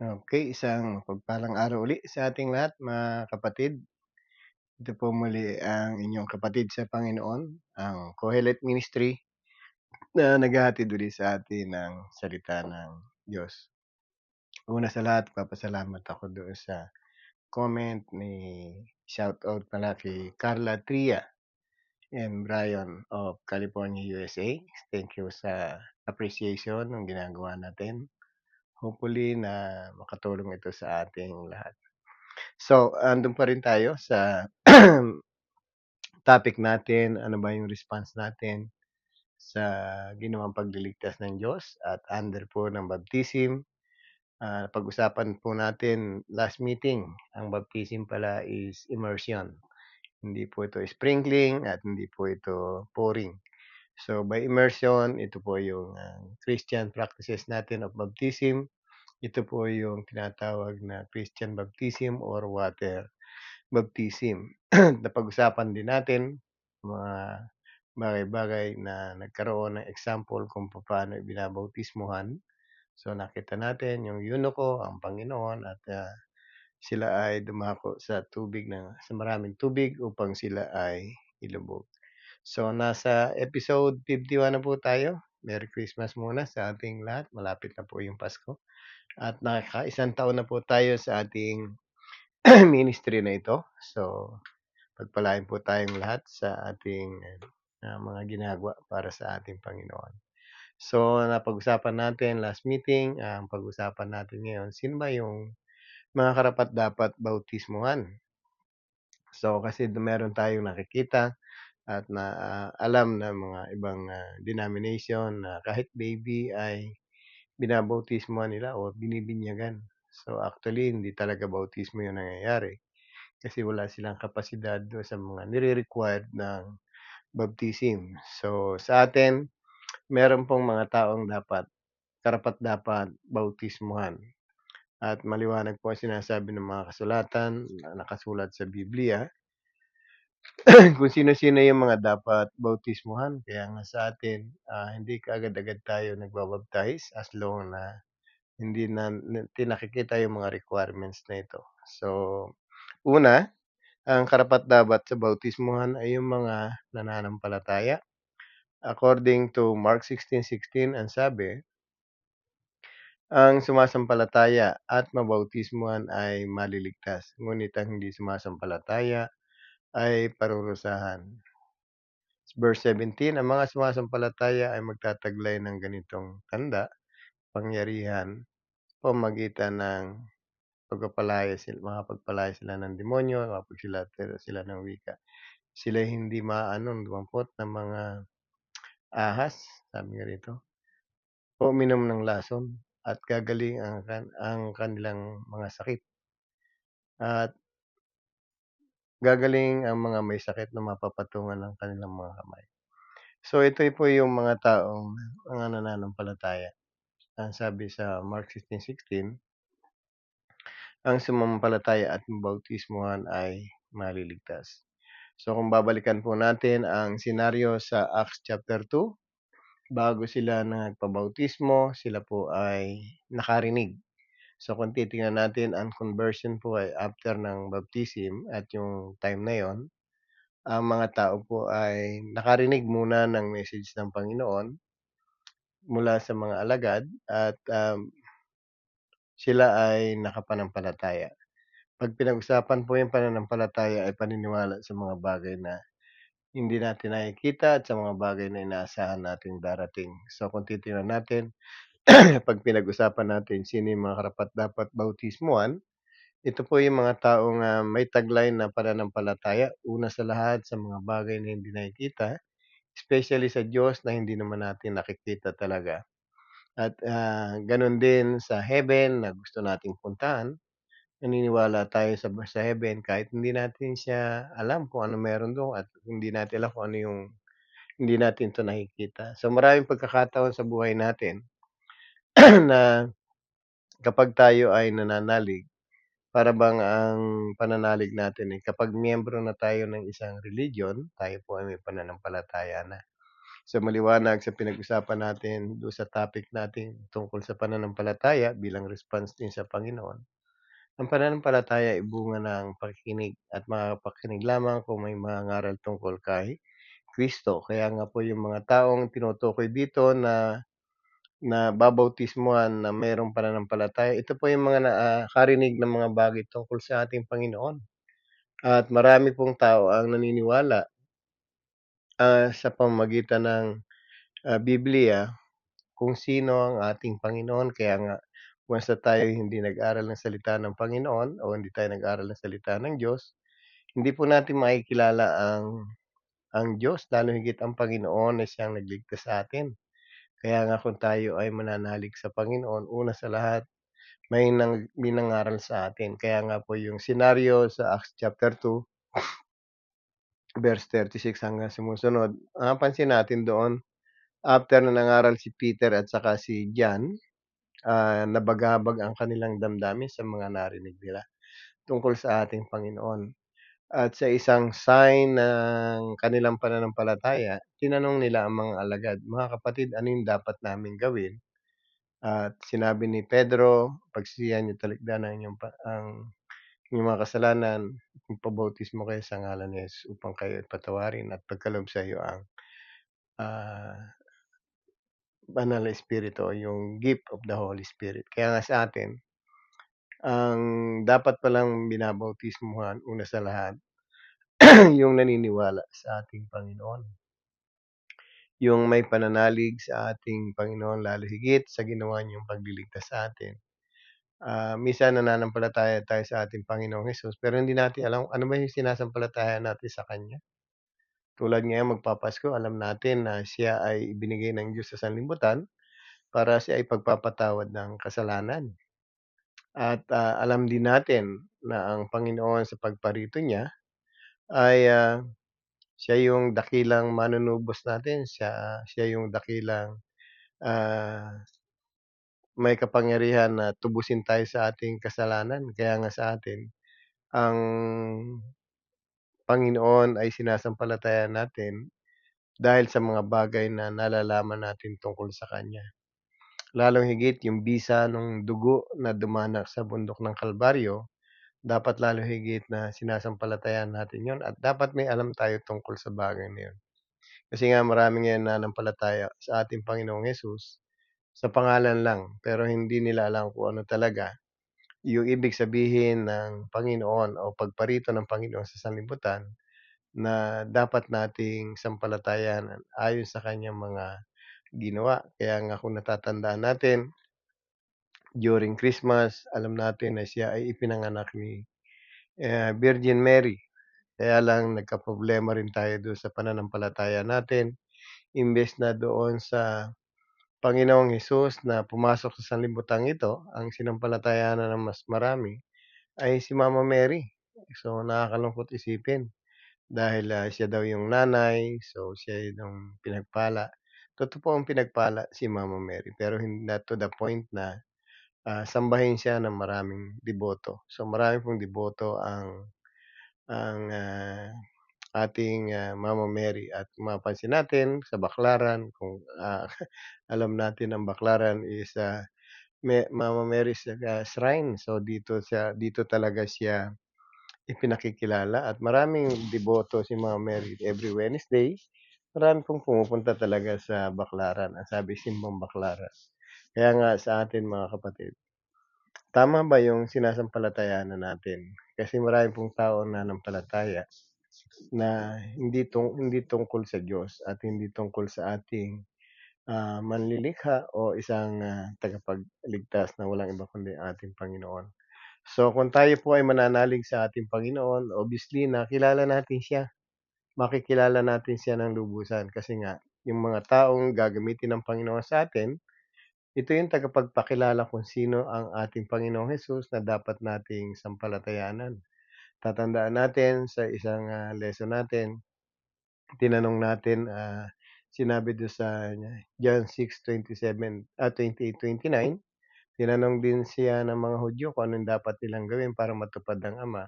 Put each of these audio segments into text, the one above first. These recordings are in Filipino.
Okay, isang pagpalang araw uli sa ating lahat mga kapatid. Ito po muli ang inyong kapatid sa Panginoon, ang Kohelet Ministry na naghahatid uli sa atin ng salita ng Diyos. Una sa lahat, papasalamat ako doon sa comment ni shoutout pala kay Carla Tria and Brian of California, USA. Thank you sa appreciation ng ginagawa natin. Hopefully na makatulong ito sa ating lahat. So, andun pa rin tayo sa topic natin, ano ba yung response natin sa ginawang pagliligtas ng Diyos at under po ng baptism. Pag-usapan po natin last meeting, ang baptism pala is immersion. Hindi po ito sprinkling at hindi po ito pouring. So by immersion, ito po yung Christian practices natin of baptism. Ito po yung tinatawag na Christian baptism or water baptism. Napag-usapan din natin mga bagay-bagay na nagkaroon ng example kung paano ibinabautismuhan. So nakita natin yung eunuko, ang Panginoon at sila ay dumako sa tubig sa maraming tubig upang sila ay ilubog. So nasa episode 51 na po tayo. Merry Christmas muna sa ating lahat. Malapit na po yung Pasko. At nakakaisang taon na po tayo sa ating ministry na ito. So pagpalain po tayong lahat sa ating mga ginagawa para sa ating Panginoon. So, napag-usapan natin last meeting, ang pag-usapan natin ngayon, sino ba yung mga karapat-dapat bautismuhan? So, kasi meron tayong nakikita at na alam na mga ibang denomination na kahit baby ay binabautismuhan nila o binibinyagan. So, actually, hindi talaga bautismo yung nangyayari kasi wala silang kapasidad doon sa mga nire-required ng baptism. So, sa atin, meron pong mga taong karapat-dapat bautismuhan at maliwanag po ang sinasabi ng mga kasulatan na nakasulat sa Biblia kung sino-sino yung mga dapat bautismuhan. Kaya nga sa atin, hindi kaagad-agad tayo nagbabaptize as long na hindi natin nakikita yung mga requirements na ito. So, una, ang karapat-dapat sa bautismuhan ay yung mga nananampalataya. According to Mark 16:16, ang sabi, ang sumasampalataya at mabautismuhan ay maliligtas, ngunit ang hindi sumasampalataya ay parurusahan. Verse 17, ang mga sumasampalataya ay magtataglay ng ganitong tanda, pangyarihan, pamamagitan ng makapagpalaya sila ng demonyo, makapagsilatero sila ng wika. Sila hindi dumampot ng mga ahas, sabi nga rito, o uminom ng lason at gagaling ang kanilang mga sakit. At gagaling ang mga may sakit na mapapatungan ng kanilang mga kamay. So ito po yung mga taong mga nananampalataya. Ang sabi sa Mark 16:16, ang sumampalataya at mabautismuhan ay maliligtas. So kung babalikan po natin ang senaryo sa Acts chapter 2, bago sila nagpabautismo, sila po ay nakarinig. So kung titingnan natin, ang conversion po ay after ng baptism at yung time na yon, ang mga tao po ay nakarinig muna ng message ng Panginoon mula sa mga alagad at sila ay nakapanampalataya. 'Pag pinag-usapan po yung pananampalataya ay paniniwala sa mga bagay na hindi natin nakikita at sa mga bagay na inaasahan nating darating. So kung titingnan natin, 'pag pinag-usapan natin sino yung mga karapat-dapat bautismuhan, ito po yung mga taong may taglay na pananampalataya, una sa lahat sa mga bagay na hindi nakikita, especially sa Diyos na hindi naman natin nakikita talaga. At gano'n din sa heaven na gusto nating puntahan, naniniwala tayo sa heaven kahit hindi natin siya alam kung ano meron do'n at hindi natin alam kung ano yung hindi natin 'to nakikita. So, maraming pagkakataon sa buhay natin na kapag tayo ay nananalig, para bang ang pananalig natin, kapag miyembro na tayo ng isang religion, tayo po ay may pananampalataya na. sa maliwanag sa pinag-usapan natin do'n sa topic natin tungkol sa pananampalataya bilang response din sa Panginoon. Ang pananampalataya ay bunga ng pakikinig at makakapakinig lamang kung may mga ngaral tungkol kay Kristo. Kaya nga po yung mga taong tinutukoy dito na nababautismuhan na mayroong pananampalataya, ito po yung mga nakakarinig ng mga bagay tungkol sa ating Panginoon. At marami pong tao ang naniniwala, sa pamamagitan ng, Biblia kung sino ang ating Panginoon. Kaya nga once na tayo'y hindi nag-aral ng salita ng Panginoon o hindi tayo nag-aral ng salita ng Diyos, hindi po natin makikilala ang Diyos, lalo higit ang Panginoon na siyang nagligtas sa atin. Kaya nga kung tayo ay mananalig sa Panginoon, una sa lahat may nangaral sa atin. Kaya nga po yung senaryo sa Acts chapter 2 verse 36 hanggang sumusunod, mapapansin natin doon after na nangaral si Peter at saka si John, nabagabag ang kanilang damdamin sa mga narinig nila tungkol sa ating Panginoon. At sa isang sign ng kanilang pananampalataya, tinanong nila ang mga alagad, "Mga kapatid, ano yung dapat naming gawin?" At sinabi ni Pedro, "Pagsisihan niyo talikdan ang inyong mga kasalanan, magpabautismo kayo sa ngalan ni Hesus upang kayo'y patawarin at pagkaloob sa iyo ang, ah, banal na espiritu o yung gift of the Holy Spirit." Kaya nga sa atin, ang dapat palang binabautismuhan una sa lahat, yung naniniwala sa ating Panginoon. Yung may pananalig sa ating Panginoon lalo higit sa ginawa niyang pagliligtas sa atin. Minsan nananampalataya tayo sa ating Panginoong Hesus pero hindi natin alam ano ba yung sinasampalatayaan natin sa Kanya. Tulad ngayon magpapasko, alam natin na siya ay ibinigay ng Diyos sa sanlibutan para siya ay pagpapatawad ng kasalanan. At, alam din natin na ang Panginoon sa pagparito niya ay, siya yung dakilang manunubos natin, siya yung dakilang, ah, may kapangyarihan na tubusin tayo sa ating kasalanan. Kaya nga sa atin, ang Panginoon ay sinasampalatayan natin dahil sa mga bagay na nalalaman natin tungkol sa Kanya. Lalong higit yung bisa nung dugo na dumanak sa bundok ng Kalbaryo, dapat lalo higit na sinasampalatayan natin yon at dapat may alam tayo tungkol sa bagay na yun. Kasi nga marami ngayon nananampalataya sa ating Panginoong Hesus sa pangalan lang, pero hindi nila alam kung ano talaga yung ibig sabihin ng Panginoon o pagparito ng Panginoon sa sanlibutan na dapat nating sampalatayanan ayon sa kanyang mga ginawa. Kaya nga kung natatandaan natin, during Christmas, alam natin na siya ay ipinanganak ni, Virgin Mary. Kaya lang nagkaproblema rin tayo do'n sa pananampalataya natin. Imbes na doon sa Panginoong Hesus na pumasok sa sanlibutan ito, ang sinampalatayanan ng mas marami ay si Mama Mary. So, nakakalungkot isipin dahil, siya daw yung nanay, so siya yung pinagpala. Totoo pong pinagpala si Mama Mary pero not to the point na, sambahin siya ng maraming deboto. So, marami pong deboto ang ating, Mama Mary at mapapansin natin sa Baclaran kung, alam natin ang Baclaran is, Mama Mary's, shrine. So, dito talaga siya ipinakikilala at maraming deboto si Mama Mary. Every Wednesday, marami pong pumupunta talaga sa Baclaran, ang sabi Simbang Baclaran. Kaya nga sa atin mga kapatid, tama ba yung sinasampalatayanan natin? Kasi marami pong tao ang nananampalataya na hindi tungkol sa Diyos at hindi tungkol sa ating, manlilikha o isang, tagapagligtas na walang iba kundi ang ating Panginoon. So, kung tayo po ay mananalig sa ating Panginoon, obviously nakilala natin siya. Makikilala natin siya ng lubusan kasi nga yung mga taong gagamitin ng Panginoon sa atin, ito yung tagapagpakilala kung sino ang ating Panginoong Hesus na dapat nating sampalatayanan. Tatandaan natin sa isang, lesson natin, tinanong natin, sinabi dun sa John 6:27, 28-29, tinanong din siya ng mga Hudyo kung anong dapat nilang gawin para matupad ang Ama.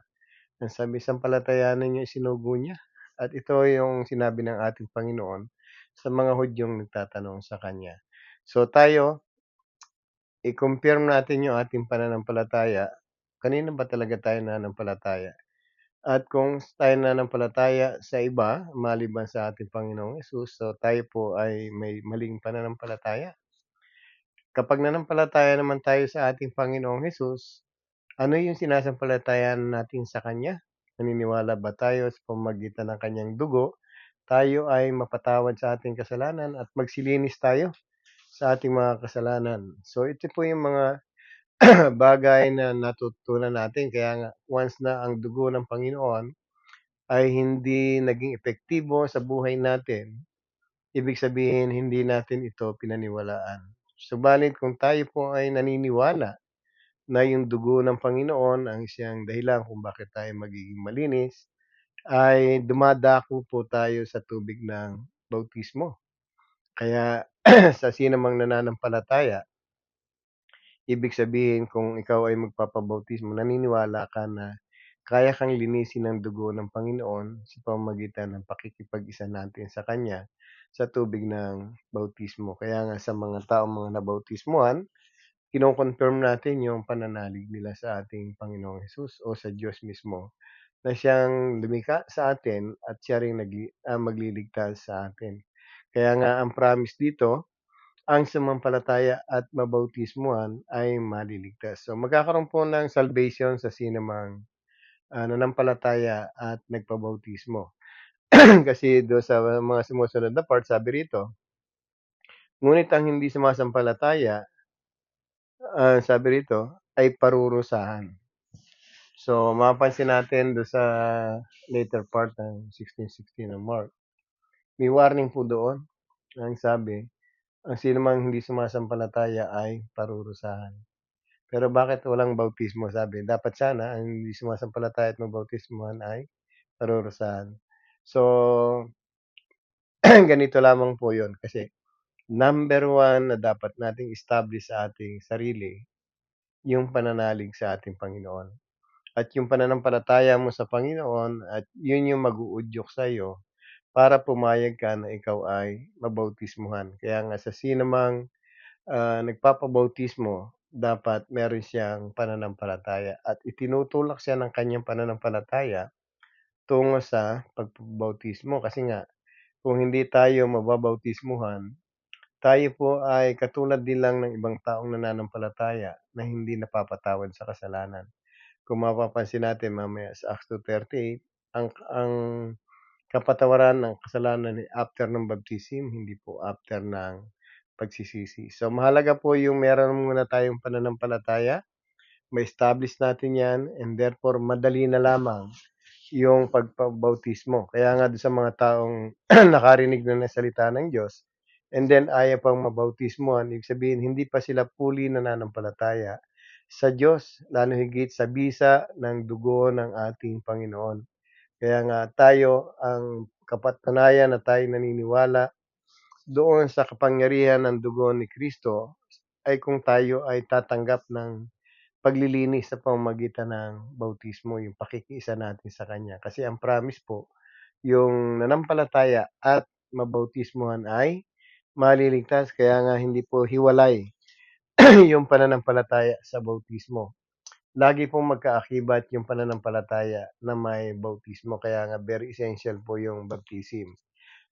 Ang sabi, sampalatayanan niyo isinugo niya. At ito yung sinabi ng ating Panginoon sa mga Hudyong nagtatanong sa kanya. So tayo, i-confirm natin yung ating pananampalataya, kanino ba talaga tayo nananampalataya? At kung tayo nananampalataya sa iba maliban sa ating Panginoong Hesus, so tayo po ay may maling pananampalataya. Kapag nanampalataya naman tayo sa ating Panginoong Hesus, ano yung sinasampalatayaan natin sa Kanya? Naniniwala ba tayo sa pamamagitan ng Kanyang dugo, tayo ay mapatawad sa ating kasalanan at magsilinis tayo sa ating mga kasalanan? So ito po yung mga bagay na natutunan natin, kaya nga once na ang dugo ng Panginoon ay hindi naging epektibo sa buhay natin, ibig sabihin hindi natin ito pinaniwalaan. Subalit kung tayo po ay naniniwala na yung dugo ng Panginoon ang siyang dahilan kung bakit tayo magiging malinis, ay dumadako po tayo sa tubig ng bautismo. Kaya sa sinumang nananampalataya, ibig sabihin kung ikaw ay magpapabautismo, naniniwala ka na kaya kang linisin ng dugo ng Panginoon sa pamamagitan ng pakikipag-isa natin sa Kanya sa tubig ng bautismo. Kaya nga sa mga taong mga nabautismuhan, kino-confirm natin yung pananalig nila sa ating Panginoong Hesus o sa Diyos mismo na siyang lumikha sa atin at siya ring magliligtas sa atin. Kaya nga ang promise dito, ang sumampalataya at mabautismuhan ay maliligtas. So magkakaroon po ng salvation sa sinumang nanampalataya at nagpabautismo. Kasi do sa mga sumusunod na part, sabi rito, ngunit ang hindi sumasampalataya, sabi rito, ay parurusahan. So mapapansin natin do sa later part ng 16:16 ng Mark, may warning po doon. Ang sabi, ang sinumang hindi sumasampalataya ay parurusahan. Pero bakit walang bautismo? Sabi, dapat sana ang hindi sumasampalataya at mabautismuhan ay parurusahan. So, ganito lamang po yun. Kasi, number one na dapat nating establish sa ating sarili, yung pananalig sa ating Panginoon. At yung pananampalataya mo sa Panginoon at yun yung mag-uudyok sa iyo para pumayag ka na ikaw ay mabautismuhan. Kaya nga sa sinumang nagpapabautismo, dapat meron siyang pananampalataya at itinutulak siya ng kanyang pananampalataya tungo sa pagbabautismo. Kasi nga, kung hindi tayo mababautismuhan, tayo po ay katulad din lang ng ibang taong nananampalataya na hindi napapatawad sa kasalanan. Kung mapapansin natin mamaya sa Acts 2:38, ang kapatawaran ng kasalanan ay after ng baptism, hindi po after ng pagsisisi. So mahalaga po yung meron muna tayong pananampalataya, ma-establish natin 'yan, and therefore madali na lamang yung pagpabautismo. Kaya nga do'n sa mga taong nakarinig na ng salita ng Diyos and then ayaw pang mabautismuhan, ibig sabihin hindi pa sila fully nananampalataya sa Diyos, lalo higit sa bisa ng dugo ng ating Panginoon. Kaya nga tayo ang kapatunayan na tayo naniniwala doon sa kapangyarihan ng dugo ni Kristo ay kung tayo ay tatanggap ng paglilinis sa pamamagitan ng bautismo, yung pakikiisa natin sa Kanya. Kasi ang promise po, yung nanampalataya at mabautismuhan ay maliligtas. Kaya nga hindi po hiwalay yung pananampalataya sa bautismo. Lagi pong magkaakibat yung pananampalataya na may bautismo. Kaya nga very essential po yung baptism.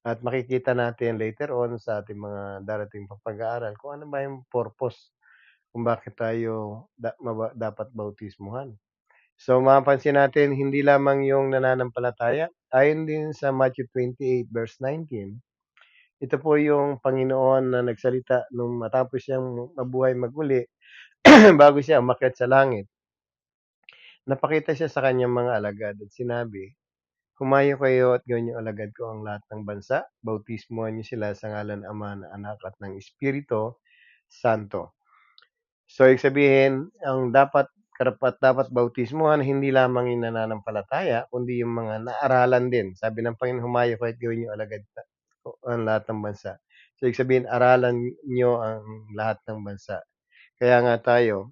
At makikita natin later on sa ating mga darating pang pag-aaral kung ano ba yung purpose kung bakit tayo dapat bautismuhan. So mapapansin natin hindi lamang yung nananampalataya, ayon din sa Matthew 28 verse 19, ito po yung Panginoon na nagsalita nung matapos siyang mabuhay maguli bago siya umakyat sa langit. Napakita siya sa kanyang mga alagad at sinabi, "Humayo kayo at gawin niyong alagad ko ang lahat ng bansa, bautismuhan niyo sila sa ngalan ng Ama, ng Anak at ng Espiritu Santo." So, ibig sabihin, ang karapat-dapat bautismuhan hindi lamang yung nananampalataya kundi yung mga naaralan din. Sabi ng Panginoon, "Humayo kayo at gawin niyong alagad ko ang lahat ng bansa." So, ibig sabihin aralan niyo ang lahat ng bansa. Kaya nga tayo,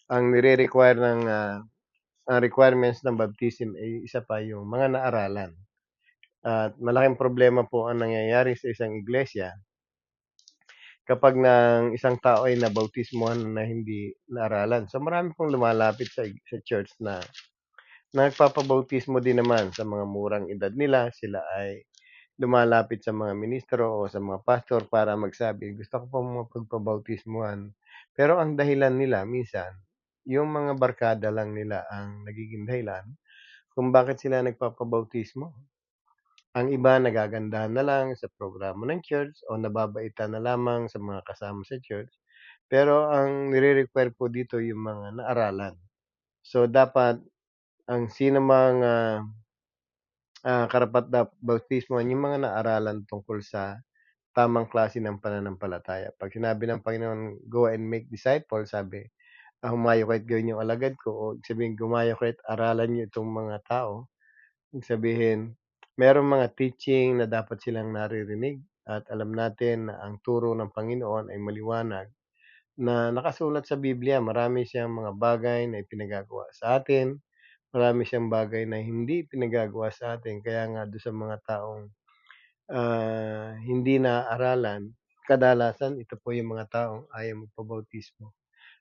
ang nire-require ang requirements ng baptism ay isa pa yung mga naaralan. At malaking problema po ang nangyayari sa isang iglesia kapag ng isang tao ay nabautismuhan na hindi naaralan. So, marami pong lumalapit sa church na nagpapabautismo din naman sa mga murang edad nila. Sila ay lumalapit sa mga ministro o sa mga pastor para magsabi, "Gusto ko pong mapagpabautismuhan." Pero ang dahilan nila minsan, yung mga barkada lang nila ang nagiging dahilan kung bakit sila nagpapabautismo. Ang iba nagagandahan na lang sa programa ng church o nababaitan na lamang sa mga kasama sa church. Pero ang nire-require po dito yung mga naaralan. So, dapat ang sino mang, karapat-bautismuhan yung mga naaralan tungkol sa tamang klase ng pananampalataya. 'Pag sinabi ng Panginoon, "Go and make disciples," sabi, humayo kayo't gawin niyong alagad ko, o ibig sabihin gumayo kayo't aralan niyo itong mga tao. Ibig sabihin, merong mga teaching na dapat silang naririnig at alam natin na ang turo ng Panginoon ay maliwanag na nakasulat sa Biblia. Marami siyang mga bagay na ipinagagawa sa atin, marami siyang bagay na hindi pinagagawa sa atin. Kaya nga do'n sa mga taong, hindi naaaralan, kadalasan ito po yung mga taong ayaw magpabautismo.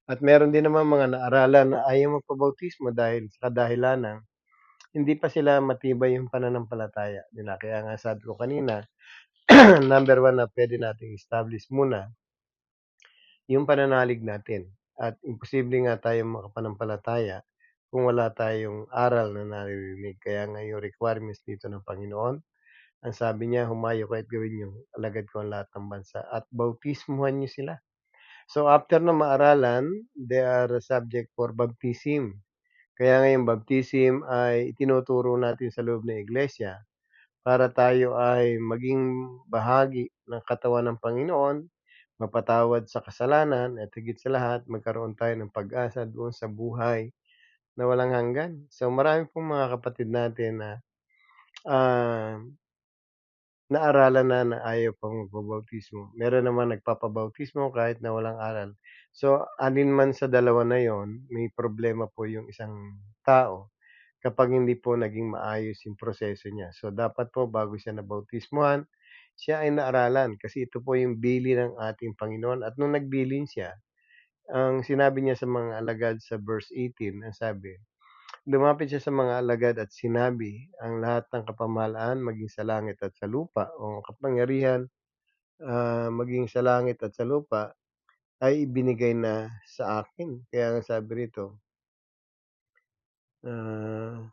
At meron din namang mga naaralan na ayaw magpabautismo dahil sa kadahilanang hindi pa sila matibay yung pananampalataya nila. Kaya nga sabi ko kanina, number one na puwede nating establish muna yung pananalig natin, at imposible nga tayong makapanampalataya kung wala tayong aral na naririnig. Kaya nga yung requirements dito ng Panginoon, ang sabi niya, "Humayo kayo't gawin niyong alagad ko ang lahat ng bansa at bautismuhan niyo sila." So, after na maaralan, they are subject for baptism. Kaya nga yung baptism ay itinuturo natin sa loob ng iglesia para tayo ay maging bahagi ng katawan ng Panginoon, mapatawad sa kasalanan, at higit sa lahat magkaroon tayo ng pag-asa doon sa buhay na walang hanggan. So, marami pong mga kapatid natin na, ah, naaralan na ayaw pang magbabautismo. Meron naman nagpapabautismo kahit na walang aral. So, alin man sa dalawa na yon, may problema po yung isang tao kapag hindi po naging maayos yung proseso niya. So, dapat po bago siya nabautismuhan, siya ay naaralan, kasi ito po yung bilin ng ating Panginoon. At nung nagbilin siya, ang sinabi niya sa mga alagad sa verse 18, ang sabi, lumapit siya sa mga alagad at sinabi, "Ang lahat ng kapamahalaan maging sa langit at sa lupa, o ang kapangyarihan, maging sa langit at sa lupa ay ibinigay na sa akin." Kaya nga sabi rito, ah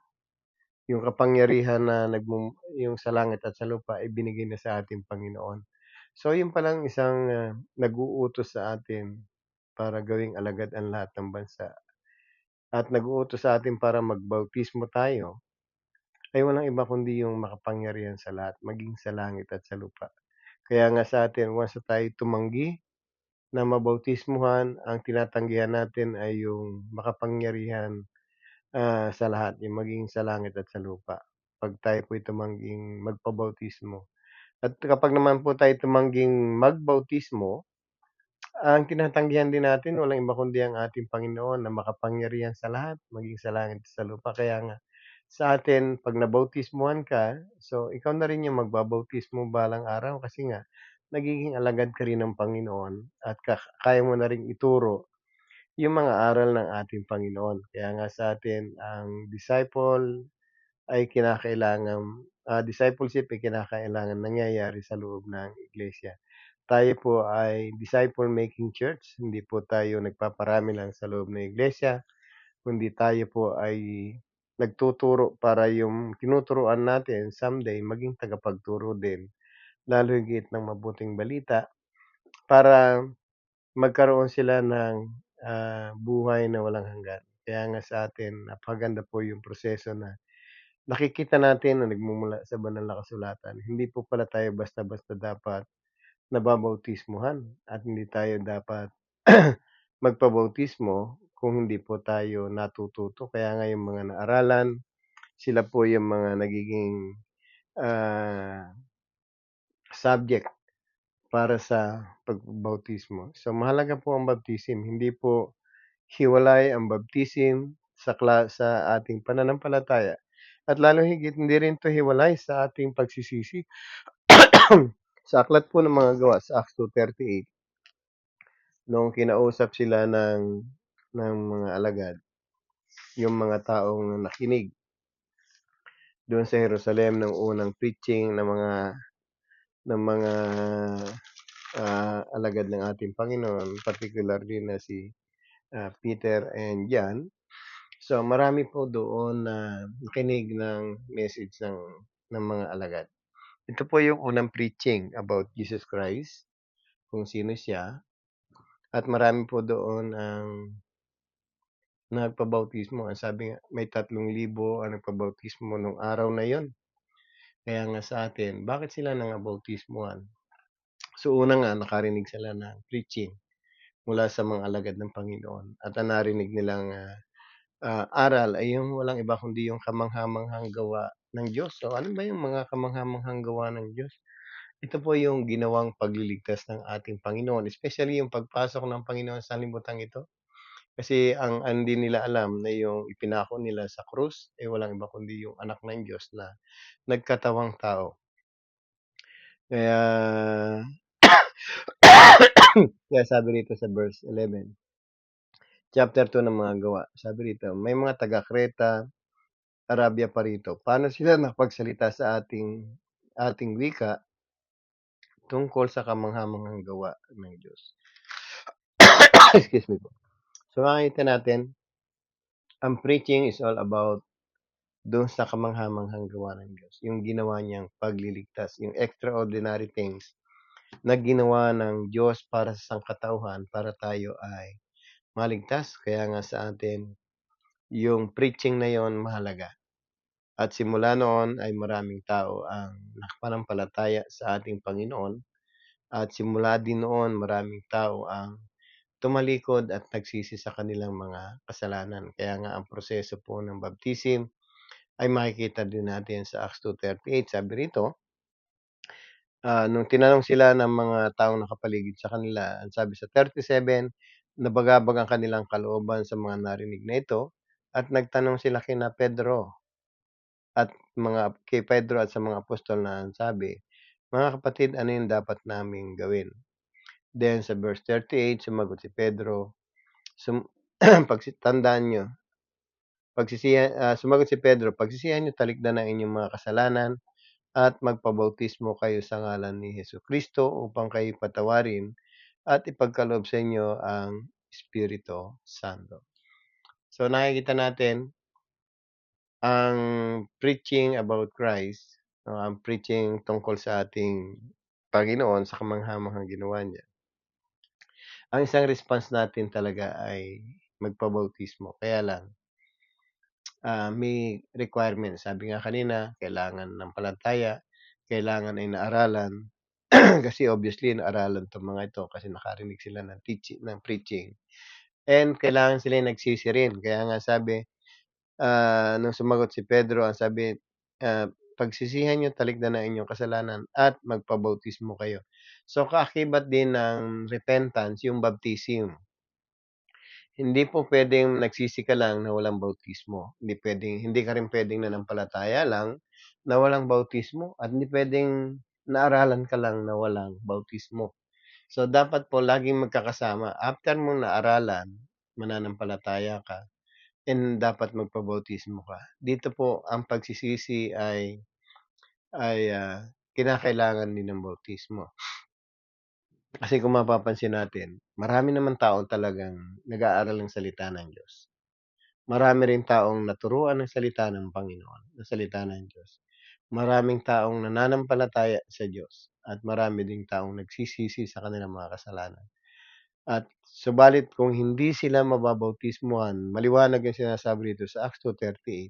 yung kapangyarihan na yung sa langit at sa lupa ay binigay na sa ating Panginoon. So, yun palang isang, nag-uutos sa atin para gawing alagad ang lahat ng bansa, at nag-uutos sa atin para magbautismo tayo, ay walang iba kundi yung makapangyarihan sa lahat, maging sa langit at sa lupa. Kaya nga sa atin, once na tayo'y tumanggi na mabautismuhan, ang tinatanggihan natin ay yung makapangyarihan, sa lahat, yung maging sa langit at sa lupa, 'pag tayo po'y tumangging magpabautismo. At kapag naman po tayo tumangging magbautismo, ang tinatanggihan din natin walang iba kundi ang ating Panginoon na makapangyarihan sa lahat, maging sa langit at sa lupa. Kaya nga sa atin 'pag nabautismuhan ka, so ikaw na rin yung magbabautismo balang araw, kasi nga nagiging alagad ka rin ng Panginoon at kaya mo na ring ituro yung mga aral ng ating Panginoon. Kaya nga sa atin ang discipleship ay kinakailangan nangyayari sa loob ng iglesia. Tayo po ay disciple making church, hindi po tayo nagpaparami lang sa loob ng iglesia, kundi tayo po ay nagtuturo para yung tinuturuan natin someday maging tagapagturo din, lalo higit ng mabuting balita, para magkaroon sila ng, buhay na walang hanggan. Kaya nga sa atin napakaganda po yung proseso na nakikita natin na nagmumula sa banal na kasulatan. Hindi po pala tayo basta-basta dapat nababautismuhan, at hindi tayo dapat magpabautismo kung hindi po tayo natututo. Kaya nga yung mga naaralan, sila po yung mga nagiging, ah, subject para sa pagbabautismo. So, mahalaga po ang baptism, hindi po hiwalay ang baptism sa ating pananampalataya at lalo higit hindi rin 'to hiwalay sa ating pagsisisi. Sa aklat po ng mga gawa sa Acts 2:38, nung kinausap sila ng mga alagad, yung mga taong nakinig doon sa Jerusalem ng unang preaching ng mga alagad ng ating Panginoon, particularly na si Peter and John. So marami po doon na nakinig ng message ng mga alagad. Ito po yung unang preaching about Jesus Christ, kung sino siya, at marami po doon ang nagpabautismo. Ang sabi nga, may 3,000 ang nagpabautismo nung araw na yon. Kaya nga sa atin, bakit sila nangabautismuhan? So una nga, nakarinig sila ng preaching mula sa mga alagad ng Panginoon. At ang narinig nilang aral ay yung walang iba kundi yung kamangha-manghang gawa ng Diyos. So ano ba yung mga kamangha-manghang gawa ng Diyos? Ito po yung ginawang pagliligtas ng ating Panginoon, especially yung pagpasok ng Panginoon sa limbutang ito. Kasi ang hindi nila alam na yung ipinako nila sa krus ay walang iba kundi yung anak ng Diyos na nagkatawang tao. Kaya kaya sabi rito sa verse 11, chapter 2 ng mga gawa, sabi rito, may mga taga-Creta, Arabia pa rito. Paano sila nakapagsalita sa ating wika tungkol sa kamangha-manghang gawa ng Diyos? Excuse me po. So makikita natin, ang preaching is all about doon sa kamangha-manghang gawa ng Diyos. Yung ginawa niyang pagliligtas, yung extraordinary things na ginawa ng Diyos para sa sangkatauhan, para tayo ay maligtas. Kaya nga sa atin, yung preaching na yon mahalaga. At simula noon ay maraming tao ang nakapanampalataya sa ating Panginoon. At simula din noon, maraming tao ang tumalikod at nagsisi sa kanilang mga kasalanan. Kaya nga ang proseso po ng baptism ay makikita din natin sa Acts 2:38. Sabi rito, nung tinanong sila ng mga taong nakapaligid sa kanila, ang sabi sa 37, nabagabag ang kanilang kalooban sa mga narinig na ito, at nagtanong sila kay Pedro at sa mga apostol na ang sabi, mga kapatid, ano yung dapat naming gawin? Then sa verse 38, sumagot si Pedro, tandaan nyo, sumagot si Pedro, pagsisihan nyo, talikdan ang inyong mga kasalanan at magpabautismo kayo sa ngalan ni Jesucristo upang kayo patawarin at ipagkaloob sa inyo ang Espiritu Santo. So nakikita natin ang preaching about Christ, ang preaching tungkol sa ating Panginoon, sa kamangha-manghang ginawa niya. Ang isang response natin talaga ay magpabautismo. Kaya lang, may requirement. Sabi nga kanina, kailangan ng palataya, kailangan ay naaralan. Kasi obviously, naaralan 'tong mga ito kasi nakarinig sila ng preaching. And kailangan sila nagsisi rin. Kaya nga sabi, nung sumagot si Pedro, ang sabi, pagsisihan niyo, talikdan ang inyong kasalanan at magpabautismo kayo. So kaakibat din ng repentance yung baptism. Hindi po puwedeng nagsisi ka lang na walang bautismo. Hindi ka rin puwedeng nanampalataya lang na walang bautismo, at hindi puwedeng naaralan ka lang na walang bautismo. So, dapat po laging magkakasama. After mong naaralan, mananampalataya ka, and dapat magpabautismo ka. Dito po ang pagsisisi ay kinakailangan din ng bautismo. Kasi kung mapapansin natin, marami naman tao talagang nag-aaral ng salita ng Diyos. Marami rin taong naturuan ng salita ng Panginoon, ng salita ng Diyos. Maraming taong nananampalataya sa Diyos at marami ding taong nagsisisi sa kanilang mga kasalanan. At subalit kung hindi sila mababautismuhan, maliwanag yung sinasabi dito sa Acts 2:38,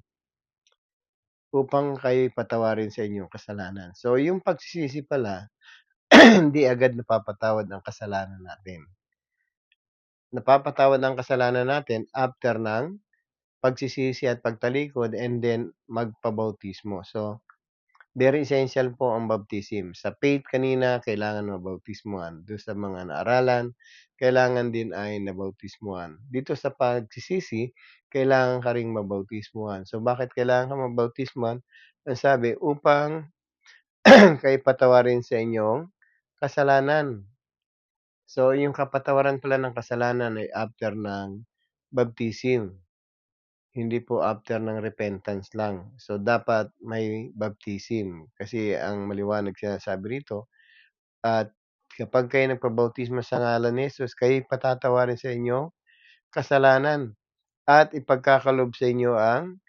upang kayo'y patawarin sa inyong kasalanan. So yung pagsisisi pala, hindi agad napapatawad ang kasalanan natin. Napapatawad ang kasalanan natin after ng pagsisisi at pagtalikod and then magpabautismo. So, Very essential po ang baptism. Sa faith kanina kailangan mabaptismuhan, do'n sa mga naaralan kailangan din ay nabaptismuhan. Dito sa pagsisisi kailangan ka ring mabaptismuhan. So, bakit kailangan kang mabaptismuhan? Ang sabi, upang kayo patawarin sa inyong kasalanan. So, yung kapatawaran pala ng kasalanan ay after ng baptism, hindi po after ng repentance lang. So, dapat may baptism kasi ang maliwanag sinasabi rito at kapag kayo nagpabautismo sa ngalan ni Jesus, kayo'y patatawarin sa inyong kasalanan at ipagkakalob sa inyo ang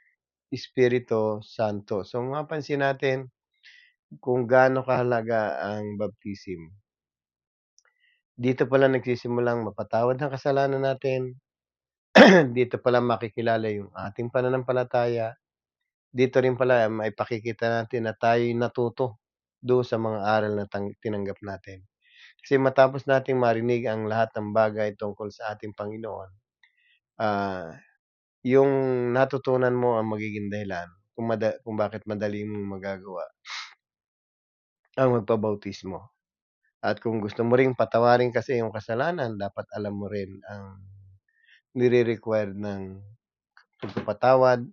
Espiritu Santo. So, mapapansin natin kung gaano kahalaga ang baptism. Dito pala nagsisimulang mapatawad ng kasalanan natin. Dito pala makikilala yung ating pananampalataya. Dito rin pala maipakikita natin na tayo'y natuto doon sa mga aral na tinanggap natin. Kasi matapos nating marinig ang lahat ng bagay tungkol sa ating Panginoon, ah, yung natutunan mo ang magiging dahilan kung bakit madali mong magagawa ang magpabautismo. At kung gusto mo ring patawarin kasi yung kasalanan, dapat alam mo rin ang nire-required ng pagpapatawad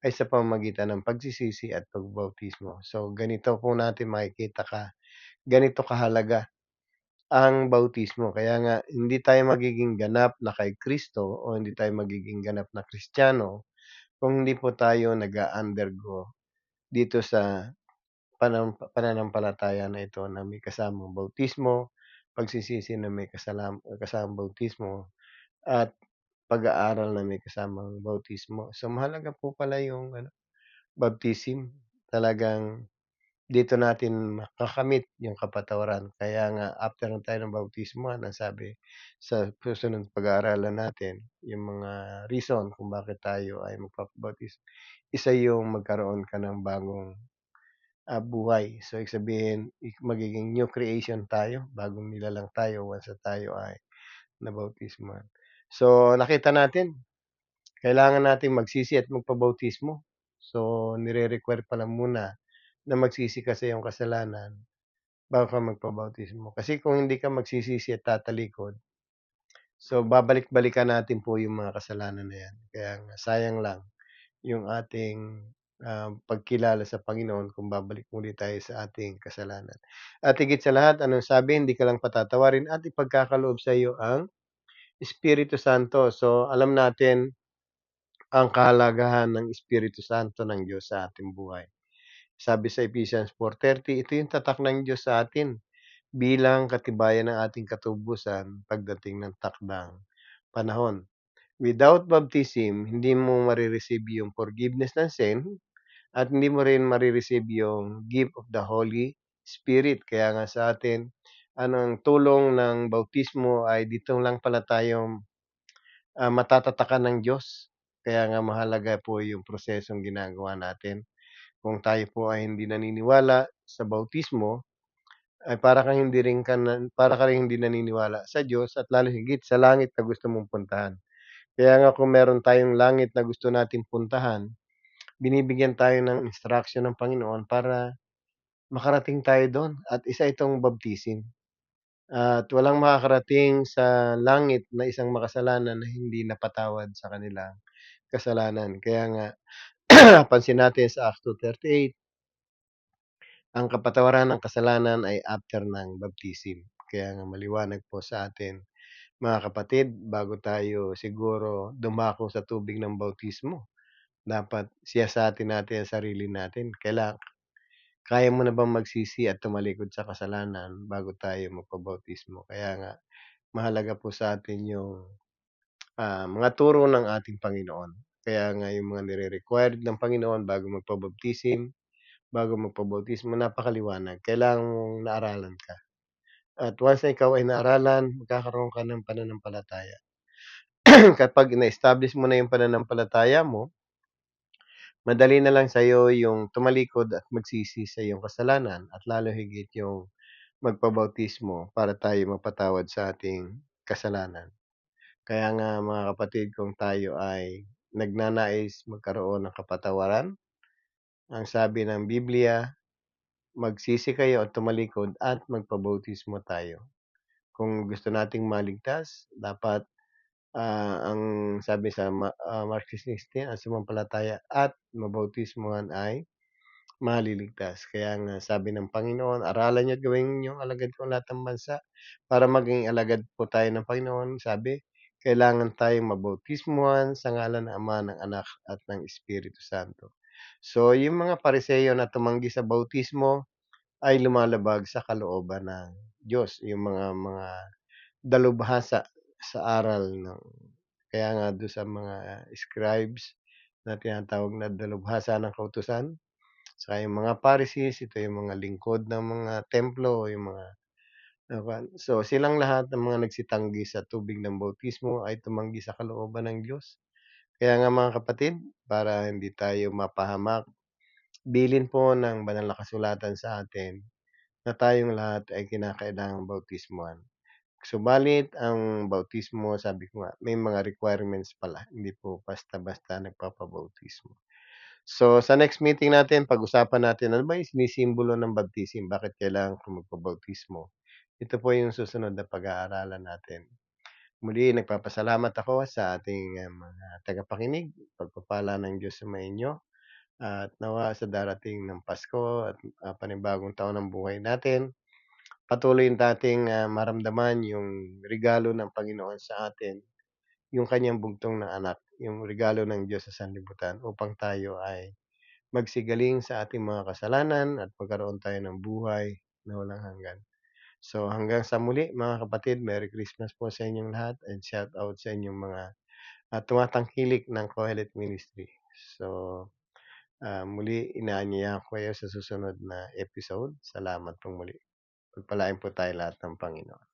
ay sa pamamagitan ng pagsisisi at pagbabautismo. So, ganito po natin makikita ganito kahalaga ang bautismo. Kaya nga hindi tayo magiging ganap na kay Kristo o hindi tayo magiging ganap na Kristiyano kung hindi po tayo nag-a-undergo dito sa pananampalataya na ito na may kasamang bautismo, pagsisisi na may kasamang bautismo at pag-aaral na may kasamang bautismo. So, mahalaga po pala yung baptism. Talagang dito natin makakamit yung kapatawaran. Kaya nga after na tayo ng baptismuhan, ang sabi sa susunod pag-aaralan natin, yung mga reason kung bakit tayo ay magpapabautismo. Isa yung magkaroon ka ng bagong buhay. So, ibig sabihin magiging new creation tayo, bagong nilalang tayo once na tayo ay nabautismuhan. So, nakita natin kailangan nating magsisi at magpabautismo. So, nire-require pala muna na magsisi ka sa iyong kasalanan bago ka magpabautismo. Kasi kung hindi ka magsisisi at tatalikod, so babalik-balikan natin po yung mga kasalanan na yan. Kaya nga sayang lang yung ating, pagkilala sa Panginoon kung babalik muli tayo sa ating kasalanan. At higit sa lahat, anong sabi? Hindi ka lang patatawarin at ipagkakaloob sa iyo ang Espiritu Santo. So, alam natin ang kahalagahan ng Espiritu Santo ng Diyos sa ating buhay. Sabi sa Ephesians 4:30, ito yung tatak ng Diyos sa atin bilang katibayan ng ating katubusan pagdating ng takdang panahon. Without baptism, hindi mo mare-receive yung forgiveness ng sin at hindi mo rin mare-receive yung gift of the Holy Spirit. Kaya nga sa atin, ang tulong ng bautismo ay dito lang pala tayo matatatakan ng Diyos. Kaya nga mahalaga po yung prosesong ginagawa natin. Kung tayo po ay hindi naniniwala sa bautismo, ay para ka ring hindi naniniwala sa Diyos at lalo higit sa langit na gusto mong puntahan. Kaya nga kung meron tayong langit na gusto nating puntahan, binibigyan tayo ng instruction ng Panginoon para makarating tayo do'n at isa itong baptism. At walang makakarating sa langit na isang makasalanan na hindi napatawad sa kanilang kasalanan. Kaya nga pansin natin sa Acts 2:38, ang kapatawaran ng kasalanan ay after ng baptism. Kaya nga maliwanag po sa atin, mga kapatid, bago tayo siguro dumako sa tubig ng bautismo, dapat siyasatin natin ang sarili natin. Kaya mo na bang magsisi at tumalikod sa kasalanan bago tayo magpabautismo? Kaya nga mahalaga po sa atin yung mga turo ng ating Panginoon. Kaya nga yung mga nire-required ng Panginoon bago magpabautismo, napakaliwanag. Kailangan mong naaralan ka. At once na ikaw ay naaralan, magkakaroon ka ng pananampalataya. Kapag na-establish mo na yung pananampalataya mo, madali na lang sa'yo yung tumalikod at magsisi sa iyong kasalanan at lalo higit yung magpabautismo para tayo mapatawad sa ating kasalanan. Kaya nga mga kapatid, kung tayo ay nagnanais magkaroon ng kapatawaran, ang sabi ng Biblia, magsisi kayo at tumalikod at magpabautismo tayo. Kung gusto nating maligtas dapat, ang sabi sa Mark 16, ang sumampalataya at mabautismuhan ay maliligtas. Kaya nga sabi ng Panginoon, "Aralan niyo't gawin niyong alagad ko ang lahat ng bansa." Para maging alagad po tayo ng Panginoon, sabi, kailangan tayong mabautismuhan sa ngalan ng Ama, ng Anak, at ng Espiritu Santo. So, yung mga Pariseo na tumanggi sa bautismo ay lumalabag sa kalooban ng Diyos, yung mga dalubhasa sa aral ng kaya nga do'n sa mga scribes na tinatawag na dalubhasa ng kautusan. Saka yung mga Pharisees, ito yung mga lingkod ng mga templo, yung mga so silang lahat ng mga nagsitanggi sa tubig ng bautismo ay tumanggi sa kalooban ng Diyos. Kaya nga mga kapatid, para hindi tayo mapahamak, bilin po ng banal na kasulatan sa atin na tayong lahat ay kinakailangang bautismuhan. Subalit ang bautismo, sabi ko nga, may mga requirements pala, hindi po basta-basta nagpapabautismo. So, sa next meeting natin pag-usapan natin ano ba yung sinisimbolo ng baptism, bakit kailangan ko magpabautismo. Ito po yung susunod na pag-aaralan natin. Muli nagpapasalamat ako sa ating, mga tagapakinig. Pagpapala ng Diyos sumainyo at nawa sa darating ng Pasko at, panibagong taon ng buhay natin, patuloy nating, maramdaman yung regalo ng Panginoon sa atin, yung kanyang bugtong na anak, yung regalo ng Diyos sa sanlibutan upang tayo ay magsigaling sa ating mga kasalanan at magkaroon tayo ng buhay na walang hanggan. So hanggang sa muli mga kapatid, Merry Christmas po sa inyong lahat and shout out sa inyong mga, tumatangkilik ng Kohelet Ministry. So, muli inaanyayahan ko kayo sa susunod na episode. Salamat pong muli. Pagpalain po tayo lahat ng Panginoon.